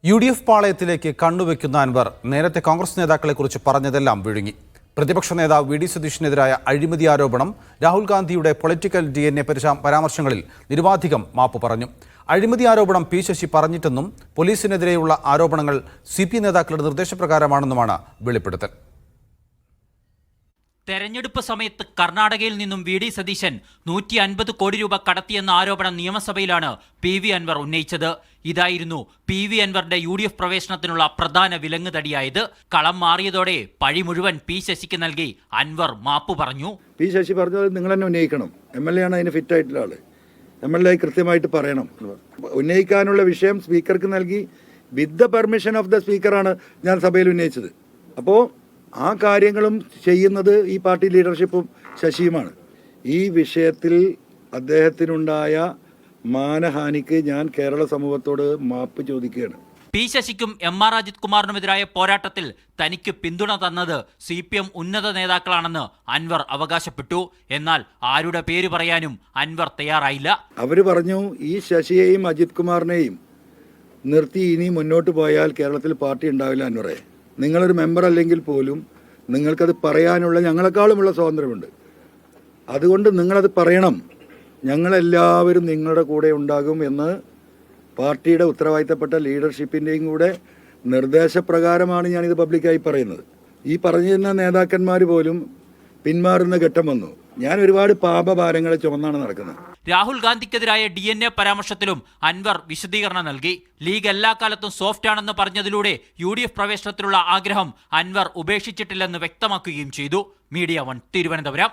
UDF പാളയത്തിലേക്ക് കണ്ണുവെക്കുന്ന Anwar നേരത്തെ കോൺഗ്രസ് നേതാക്കളെക്കുറിച്ച് പറഞ്ഞതെല്ലാം വിഴുങ്ങി. പ്രതിപക്ഷ നേതാവ് വി ഡി സതീഷിനെതിരായ അഴിമതി ആരോപണം, രാഹുൽ ഗാന്ധിയുടെ പൊളിറ്റിക്കൽ DNA പരാമർശങ്ങളിൽ നിരുപാധികം മാപ്പ് പറഞ്ഞു. അഴിമതി ആരോപണം പി ശശി പറഞ്ഞിട്ടെന്നും പോലീസിനെതിരെയുള്ള ആരോപണങ്ങൾ CP നേതാക്കളുടെ നിർദ്ദേശപ്രകാരമാണെന്നുമാണ് വെളിപ്പെടുത്തൽ. തെരഞ്ഞെടുപ്പ് സമയത്ത് കർണാടകയിൽ നിന്നും വി ഡി സതീശൻ 150 കോടി രൂപ കടത്തിയെന്ന ആരോപണം നിയമസഭയിലാണ് PV അൻവർ ഉന്നയിച്ചത്. ഇതായിരുന്നു PV അൻവറിന്റെ UDF പ്രവേശനത്തിനുള്ള പ്രധാന വിലങ്ങുതടിയായത്. കളം മാറിയതോടെ പഴി മുഴുവൻ പി ശശിക്ക് നൽകി അൻവർ മാപ്പ് പറഞ്ഞു. പി ശശി പറഞ്ഞത് നിങ്ങൾ തന്നെ ഉന്നയിക്കണം, MLA ആണ് അതിന് ഫിറ്റ് ആയിട്ടുള്ള ആള്, MLA കൃത്യമായിട്ട് പറയണം. ഉന്നയിക്കാനുള്ള വിഷയം സ്പീക്കർക്ക് നൽകി with the permission of the സ്പീക്കറാണ് ഞാൻ സഭയിൽ ഉന്നയിച്ചത്. അപ്പോൾ ആ കാര്യങ്ങളും ചെയ്യുന്നത് ഈ പാർട്ടി ലീഡർഷിപ്പും ശശിയുമാണ്. ഈ വിഷയത്തിൽ അദ്ദേഹത്തിനുണ്ടായ മാനഹാനിക്ക് ഞാൻ കേരള സമൂഹത്തോട് മാപ്പ് ചോദിക്കുകയാണ്. പി ശശിക്കും MR അജിത് കുമാറിനുമെതിരായ പോരാട്ടത്തിൽ തനിക്ക് പിന്തുണ തന്നത് CPM ഉന്നത നേതാക്കളാണെന്ന് അൻവർ അവകാശപ്പെട്ടു. എന്നാൽ ആരുടെ പേര് പറയാനും അൻവർ തയ്യാറായില്ല. അവര് പറഞ്ഞു, ഈ ശശിയെയും അജിത് കുമാറിനെയും നിർത്തി ഇനി മുന്നോട്ട് പോയാൽ കേരളത്തിൽ പാർട്ടി ഉണ്ടാവില്ല. അൻവറെ, നിങ്ങളൊരു മെമ്പർ അല്ലെങ്കിൽ പോലും നിങ്ങൾക്കത് പറയാനുള്ള ഞങ്ങളെക്കാളുമുള്ള സ്വാതന്ത്ര്യമുണ്ട്. അതുകൊണ്ട് നിങ്ങളത് പറയണം, ഞങ്ങളെല്ലാവരും നിങ്ങളുടെ കൂടെ ഉണ്ടാകും എന്ന് പാർട്ടിയുടെ ഉത്തരവാദിത്തപ്പെട്ട ലീഡർഷിപ്പിൻ്റെയും കൂടെ നിർദ്ദേശപ്രകാരമാണ് ഞാനിത് പബ്ലിക്കായി പറയുന്നത്. ഈ പറഞ്ഞിരുന്ന നേതാക്കന്മാർ പോലും പിന്മാറുന്ന ഘട്ടം വന്നു. ഞാൻ ഒരുപാട് പാപഭാരങ്ങളെ ചുമന്നാണ് നടക്കുന്നത്. രാഹുൽ ഗാന്ധിക്കെതിരായ DNA പരാമർശത്തിലും അൻവർ വിശദീകരണം നൽകി. ലീഗ് എല്ലാ കാലത്തും സോഫ്റ്റ് ആണെന്ന് പറഞ്ഞതിലൂടെ UDF പ്രവേശനത്തിലുള്ള ആഗ്രഹം അൻവർ ഉപേക്ഷിച്ചിട്ടില്ലെന്ന് വ്യക്തമാക്കുകയും ചെയ്തു. മീഡിയ 1 തിരുവനന്തപുരം.